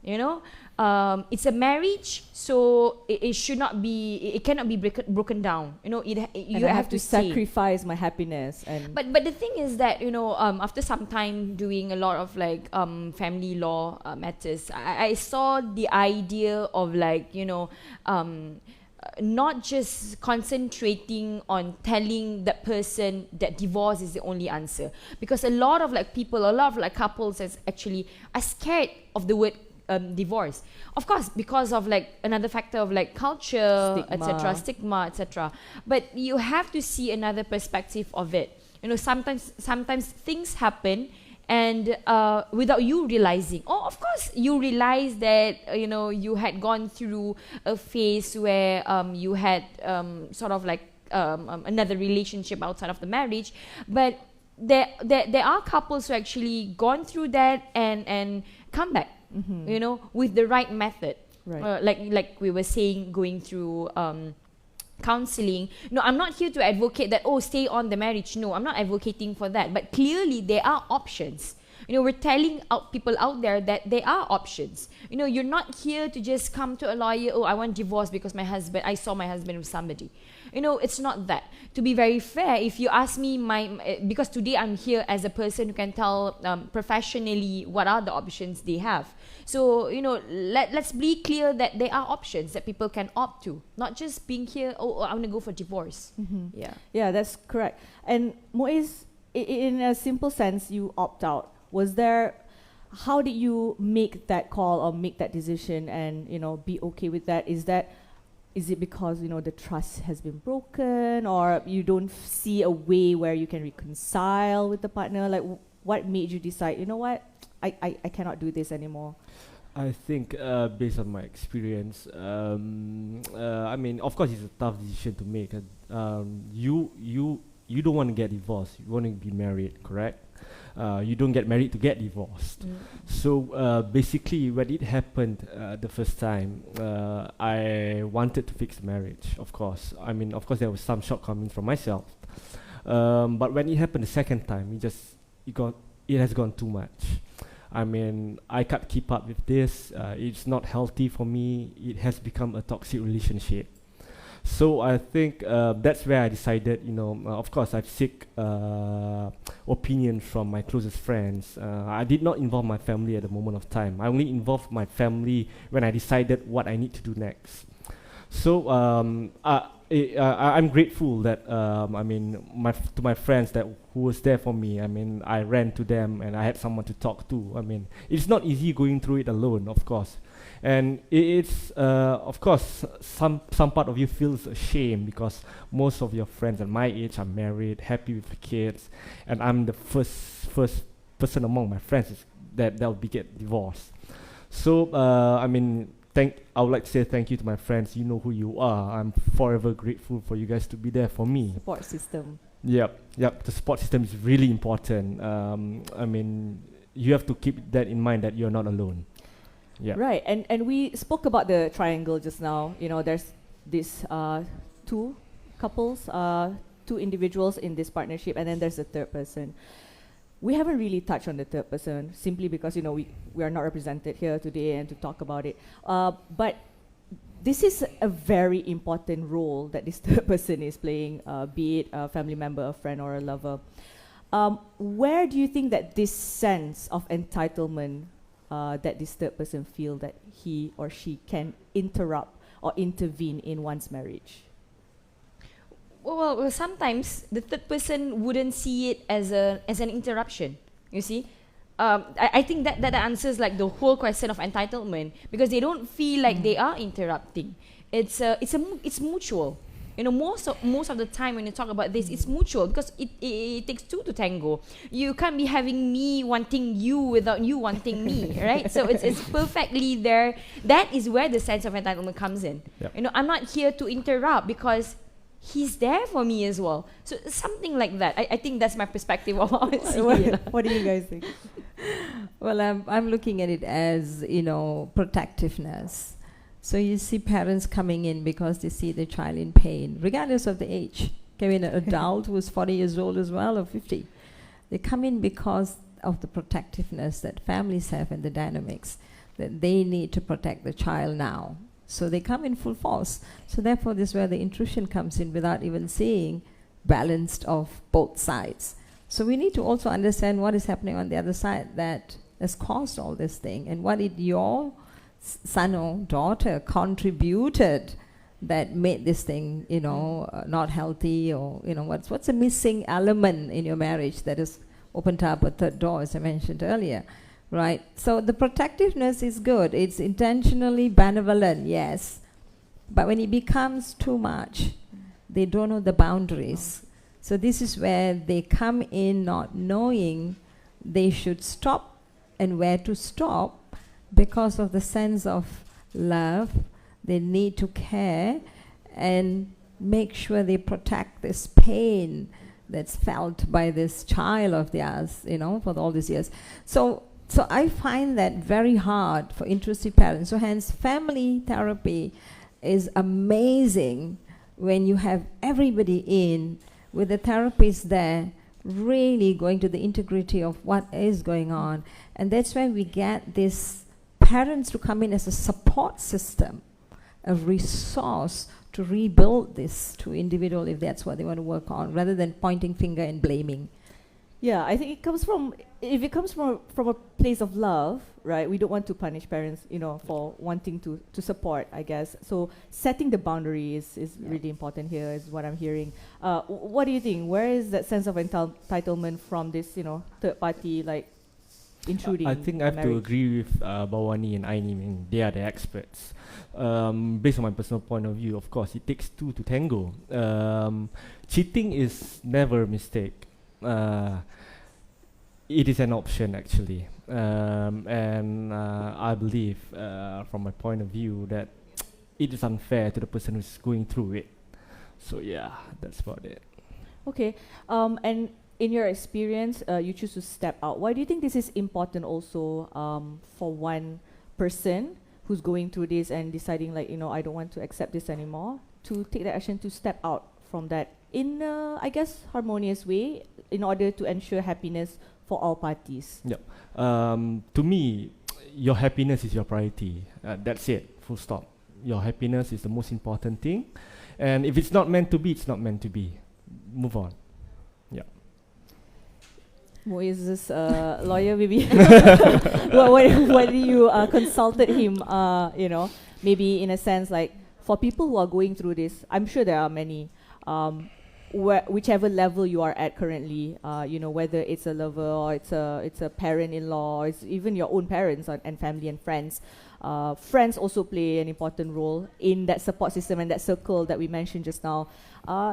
It's a marriage, so it should not be, it cannot be broken down. You have to sacrifice my happiness. But the thing is that, after some time doing a lot of family law matters, I saw the idea of not just concentrating on telling that person that divorce is the only answer, because a lot of couples actually are scared of the word divorce, of course, because of another factor of culture, stigma, etc. But you have to see another perspective of it. Sometimes things happen, and without you realizing. Of course, you realize that you had gone through a phase where you had another relationship outside of the marriage, but there are couples who actually gone through that and come back. With the right method, right. Like we were saying, going through counseling. No, I'm not here to advocate that stay on the marriage. No, I'm not advocating for that. But clearly there are options. We're telling people out there that there are options. You're not here to just come to a lawyer. I want divorce because I saw my husband with somebody. It's not that. To be very fair, if you ask me, because today I'm here as a person who can tell professionally what are the options they have. So, let's be clear that there are options that people can opt to, not just being here, I want to go for divorce. Yeah, that's correct. And Muiz, in a simple sense, you opt out. How did you make that call or make that decision and, be okay with that? Is it because, the trust has been broken, or you don't see a way where you can reconcile with the partner? What made you decide, you know what, I cannot do this anymore? I think based on my experience, of course it's a tough decision to make. You don't want to get divorced. You want to be married, correct? You don't get married to get divorced. So basically, when it happened the first time, I wanted to fix the marriage. Of course, there was some shortcomings from myself. But when it happened the second time, it has gone too much. I can't keep up with this. It's not healthy for me. It has become a toxic relationship. So I think that's where I decided, of course I've seek opinions from my closest friends. I did not involve my family at the moment of time. I only involved my family when I decided what I need to do next. So I'm grateful that I mean to my friends that who was there for me. I mean, I ran to them and I had someone to talk to. I mean, it's not easy going through it alone, of course, and it's of course some part of you feels ashamed because most of your friends at my age are married, happy with kids, and I'm the first person among my friends that will be get divorced. So I mean, I would like to say thank you to my friends. You know who you are. I'm forever grateful for you guys to be there for me. Support system. Yep. The support system is really important. I mean, you have to keep that in mind that you're not alone. Yeah. Right, and we spoke about the triangle just now. You know, there's these two couples, two individuals in this partnership, and then there's a third person. We haven't really touched on the third person simply because, you know, we are not represented here today and to talk about it. But this is a very important role that this third person is playing, be it a family member, a friend, or a lover. Where do you think that this sense of entitlement that this third person feel that he or she can interrupt or intervene in one's marriage? Well, sometimes the third person wouldn't see it as an interruption. You see, I think that answers like the whole question of entitlement, because they don't feel like they are interrupting. It's mutual. You know, most of the time when you talk about this, it's mutual, because it takes two to tango. You can't be having me wanting you without you wanting me, right? So it's perfectly there. That is where the sense of entitlement comes in. Yep. You know, I'm not here to interrupt because he's there for me as well. So something like that. I think that's my perspective of how I see it. What do you guys think? Well, I'm looking at it as, you know, protectiveness. So you see parents coming in because they see their child in pain, regardless of the age. Can be an adult who's 40 years old as well, or 50. They come in because of the protectiveness that families have and the dynamics, that they need to protect the child now. So they come in full force. So therefore, this is where the intrusion comes in without even seeing balanced of both sides. So we need to also understand what is happening on the other side that has caused all this thing, and what did your son or daughter contributed that made this thing, you know, not healthy, or, you know, what's a missing element in your marriage that has opened up a third door, as I mentioned earlier. Right, so the protectiveness is good. It's intentionally benevolent, yes. But when it becomes too much, they don't know the boundaries. So this is where they come in not knowing they should stop and where to stop, because of the sense of love. They need to care and make sure they protect this pain that's felt by this child of theirs, you know, for all these years. So I find that very hard for interested parents. So hence, family therapy is amazing when you have everybody in, with the therapist there, really going to the integrity of what is going on. And that's when we get these parents to come in as a support system, a resource to rebuild this to individual if that's what they want to work on, rather than pointing finger and blaming. Yeah, I think it comes from a place of love, right? We don't want to punish parents, you know, for wanting to support, I guess. So setting the boundary is really important here, is what I'm hearing. What do you think? Where is that sense of entitlement from this, you know, third party, like, intruding? I think I have to agree with Bawani and Aini. I mean, they are the experts. Based on my personal point of view, of course, it takes two to tango. Cheating is never a mistake. It is an option, actually, and I believe, from my point of view, that it is unfair to the person who's going through it. So yeah, that's about it. Okay, and in your experience, you choose to step out. Why do you think this is important also for one person who's going through this and deciding, like, you know, I don't want to accept this anymore, to take the action to step out from that in a, I guess, harmonious way, in order to ensure happiness for all parties? Yep. To me, your happiness is your priority. That's it, full stop. Your happiness is the most important thing. And if it's not meant to be, it's not meant to be. Move on. Yeah. Moises, lawyer, maybe. when you consulted him, you know, maybe in a sense, like, for people who are going through this, I'm sure there are many, whichever level you are at currently, you know, whether it's a lover or it's a parent-in-law, or it's even your own parents and family and friends. Friends also play an important role in that support system and that circle that we mentioned just now.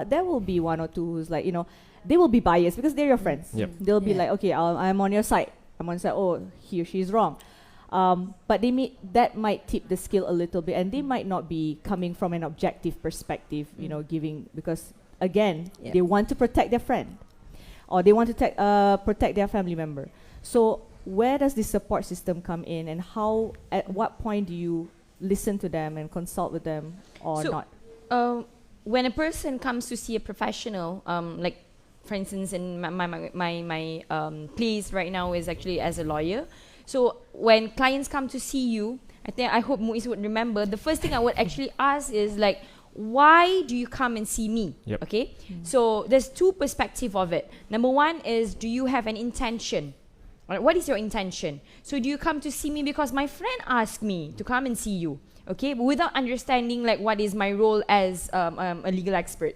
There will be one or two who's like, you know, they will be biased because they're your friends. Yep. They'll be like, okay, I'm on your side. I'm on your side. Oh, he or she is wrong. But that might tip the scale a little bit, and they might not be coming from an objective perspective, you know, because again, they want to protect their friend, or they want to protect their family member. So where does the support system come in, and at what point do you listen to them and consult with them or not? When a person comes to see a professional, like for instance, in my place right now is actually as a lawyer. So when clients come to see you, I hope Muiz would remember, the first thing I would actually ask is like, why do you come and see me? Yep. Okay, so there's two perspectives of it. Number one is, do you have an intention? What is your intention? So do you come to see me because my friend asked me to come and see you? Okay, but without understanding like what is my role as a legal expert.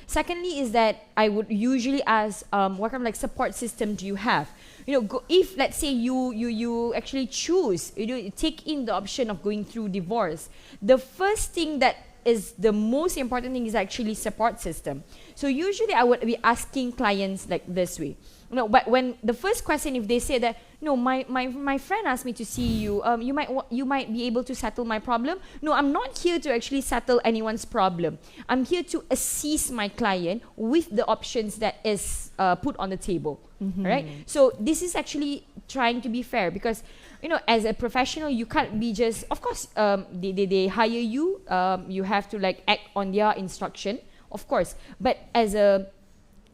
Secondly is that I would usually ask, what kind of like support system do you have? You know, if let's say you actually choose, you take in the option of going through divorce, the first thing that is the most important thing is actually support system. So usually I would be asking clients like this way. No, but when the first question, if they say that, no, my friend asked me to see you, you might be able to settle my problem. No, I'm not here to actually settle anyone's problem. I'm here to assist my client with the options that is put on the table. Right? So this is actually trying to be fair, because you know, as a professional, you can't be just, of course, they hire you, you have to like act on their instruction, of course. But as a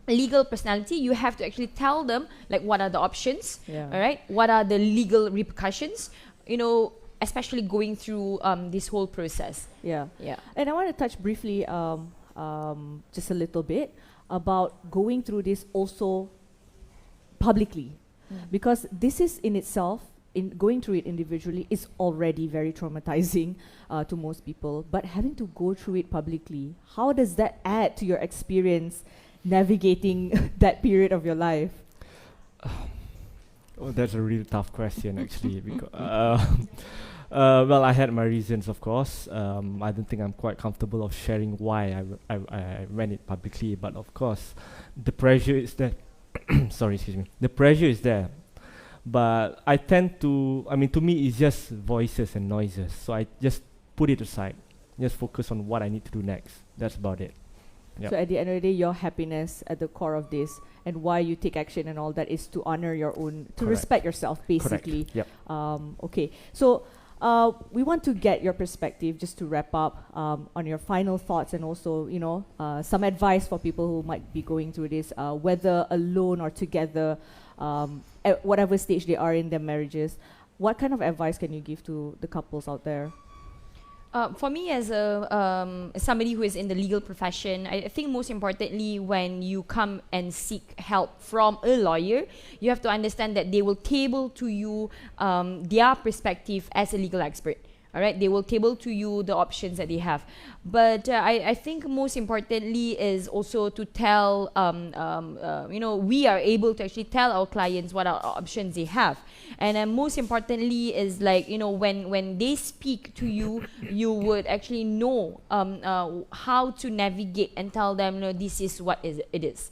legal personality, you have to actually tell them like what are the options, all right? What are the legal repercussions, you know, especially going through this whole process. Yeah. And I want to touch briefly, just a little bit about going through this also publicly, because this is in itself, in going through it individually is already very traumatizing to most people, but having to go through it publicly, how does that add to your experience navigating that period of your life? Oh, that's a really tough question, actually. Because, well, I had my reasons, of course. I don't think I'm quite comfortable of sharing why I ran it publicly, but of course, the pressure is there. Sorry, excuse me. The pressure is there. But I tend to, to me, it's just voices and noises. So I just put it aside. Just focus on what I need to do next. That's about it. Yep. So at the end of the day, your happiness at the core of this, and why you take action and all that, is to honor your own, to respect yourself, basically. Yep. Okay. So we want to get your perspective, just to wrap up, on your final thoughts, and also, you know, some advice for people who might be going through this, whether alone or together, at whatever stage they are in their marriages. What kind of advice can you give to the couples out there? For me, as somebody who is in the legal profession, I think most importantly, when you come and seek help from a lawyer, you have to understand that they will table to you their perspective as a legal expert. All right, they will table to you the options that they have. But I think most importantly is also to tell, you know, we are able to actually tell our clients what our options they have. And most importantly is like, you know, when they speak to you, you would actually know how to navigate and tell them, you know, this is what it is.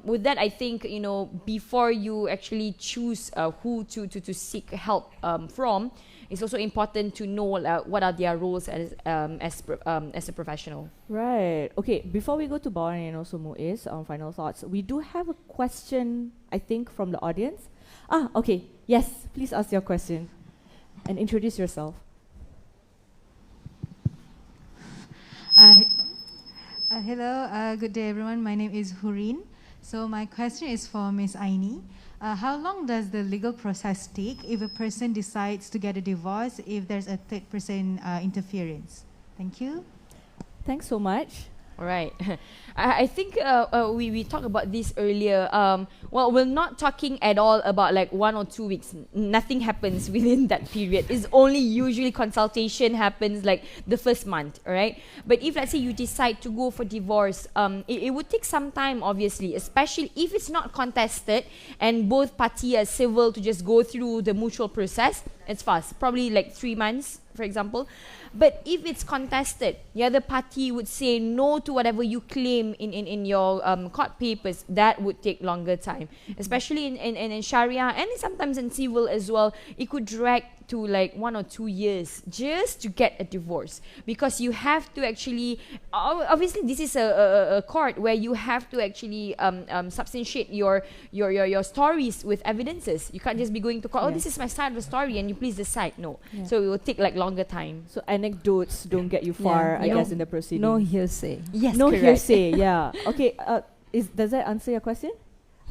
With that, I think, you know, before you actually choose who to seek help from, it's also important to know what are their roles as a professional. Right. Okay, before we go to Bawang and also Muiz on final thoughts, we do have a question, I think, from the audience. Okay. Yes, please ask your question and introduce yourself. Hello, good day everyone. My name is Hureen. So my question is for Ms. Aini. How long does the legal process take if a person decides to get a divorce if there's a third person interference? Thank you. Thanks so much. All right. I think we talked about this earlier. Well, we're not talking at all about like 1 or 2 weeks. Nothing happens within that period. It's only usually consultation happens like the first month, all right? But if let's say you decide to go for divorce, it would take some time, obviously, especially if it's not contested and both parties are civil to just go through the mutual process. It's fast, probably like 3 months, for example. But if it's contested, the other party would say no to whatever you claim in your court papers, that would take longer time. Especially in Sharia and sometimes in civil as well, it could drag to like 1 or 2 years just to get a divorce, because you have to actually obviously this is a court where you have to actually substantiate your stories with evidences. You can't just be going to court, oh, this is my side of the story and you please decide. No. So it will take like longer time. So anecdotes don't get you far, I guess, in the proceeding. No hearsay. Yes, no correct. hearsay. Yeah. Okay. Does that answer your question?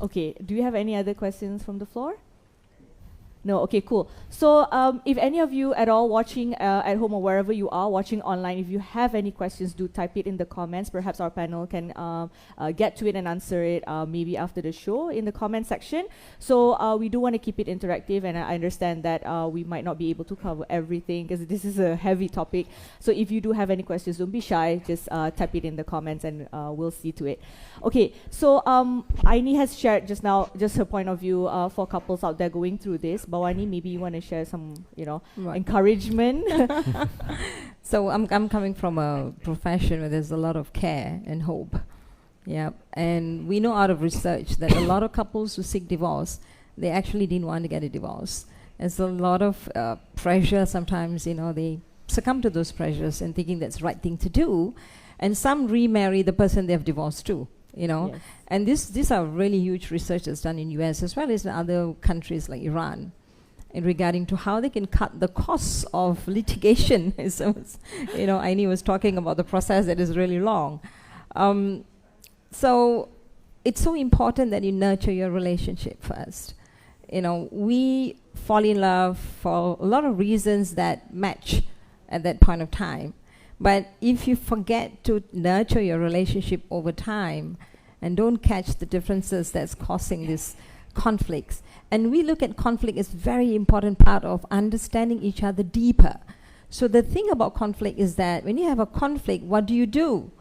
Okay. Do you have any other questions from the floor? No, okay, cool. So if any of you at all watching at home or wherever you are watching online, if you have any questions, do type it in the comments. Perhaps our panel can get to it and answer it maybe after the show in the comment section. So we do want to keep it interactive, and I understand that we might not be able to cover everything because this is a heavy topic. So if you do have any questions, don't be shy. Just type it in the comments and we'll see to it. Okay, so Aini has shared just now just her point of view for couples out there going through this. Bawani, maybe you want to share some, encouragement. So I'm coming from a profession where there's a lot of care and hope. Yeah, and we know out of research that a lot of couples who seek divorce, they actually didn't want to get a divorce. There's a lot of pressure sometimes, they succumb to those pressures and thinking that's the right thing to do. And some remarry the person they have divorced to. Yes. And these are really huge research that's done in US as well as in other countries like Iran, in regarding to how they can cut the costs of litigation. So, Aini was talking about the process that is really long. So it's so important that you nurture your relationship first. We fall in love for a lot of reasons that match at that point of time. But if you forget to nurture your relationship over time and don't catch the differences that's causing these conflicts, and we look at conflict as very important part of understanding each other deeper. So the thing about conflict is that when you have a conflict, what do?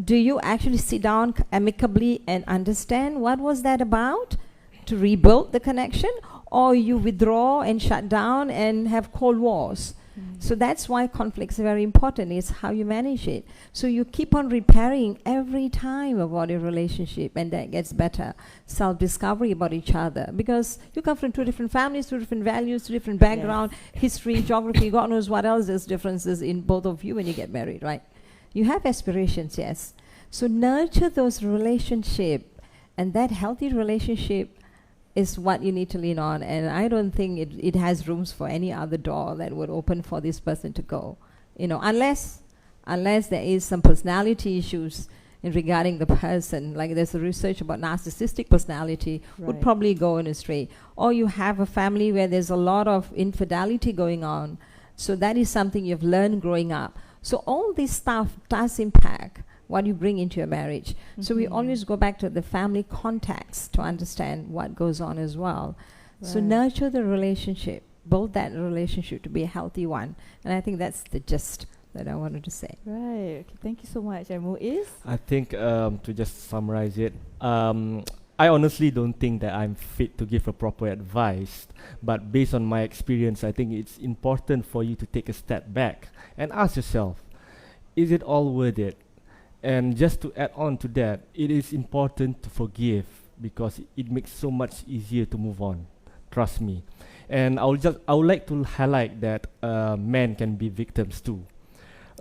Do you actually sit down amicably and understand what was that about to rebuild the connection, or you withdraw and shut down and have cold wars? So that's why conflicts are very important, is how you manage it. So you keep on repairing every time about your relationship, and that gets better. Self-discovery about each other, because you come from 2 different families, 2 different values, 2 different background, history, geography, God knows what else there's differences in both of you when you get married, right? You have aspirations, yes. So nurture those relationships, and that healthy relationship is what you need to lean on. And I don't think it has rooms for any other door that would open for this person to go, unless there is some personality issues in regarding the person, like there's a research about narcissistic personality would probably go in astray, or you have a family where there's a lot of infidelity going on. So that is something you've learned growing up. So all this stuff does impact what you bring into your marriage. So we always go back to the family context to understand what goes on as well. So nurture the relationship, build that relationship to be a healthy one. And I think that's the gist that I wanted to say. Right. Okay, thank you so much. Is? I think to just summarize it, I honestly don't think that I'm fit to give a proper advice, but based on my experience, I think it's important for you to take a step back and ask yourself, is it all worth it? And just to add on to that, it is important to forgive, because it makes so much easier to move on. Trust me. And I would like to highlight that men can be victims too.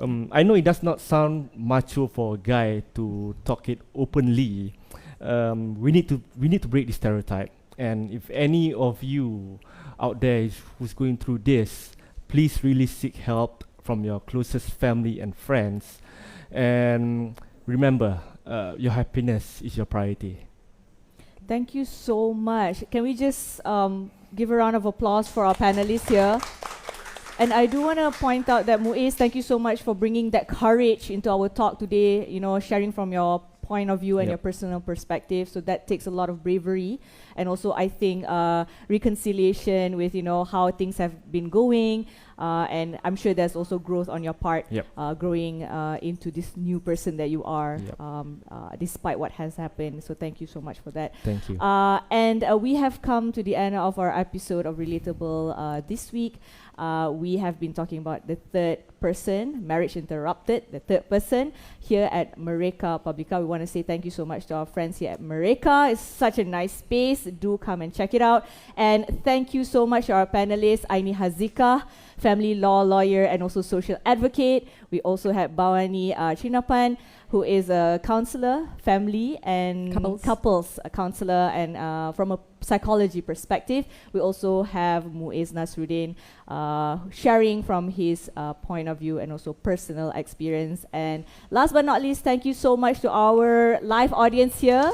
I know it does not sound macho for a guy to talk it openly. We need to break the stereotype. And if any of you out there who's going through this, please really seek help from your closest family and friends. And remember, your happiness is your priority. Thank you so much. Can we just give a round of applause for our panelists here? And I do want to point out that Muiz, thank you so much for bringing that courage into our talk today, sharing from your point of view and your personal perspective. So that takes a lot of bravery. And also, I think, reconciliation with, how things have been going. And I'm sure there's also growth on your part, growing into this new person that you are, despite what has happened. So thank you so much for that. Thank you. And we have come to the end of our episode of Relatable this week. We have been talking about the third person, marriage interrupted, the third person here at Mereka Publica. We want to say thank you so much to our friends here at Mereka. It's such a nice space. Do come and check it out. And thank you so much to our panelists, Aini Hazika, family law lawyer and also social advocate. We also had Bawani Chinapan, who is a counselor, family and couples counselor, and from a psychology perspective. We also have Muiz Nasruddin sharing from his point of view and also personal experience. And last but not least, thank you so much to our live audience here.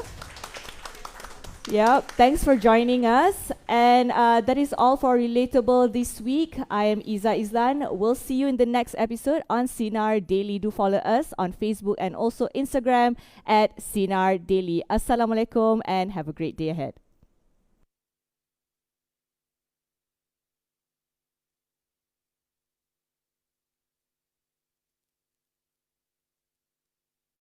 Thanks for joining us. And that is all for Relatable this week. I am Izza Izelan. We'll see you in the next episode on Sinar Daily. Do follow us on Facebook and also Instagram at Sinar Daily. Assalamualaikum and have a great day ahead.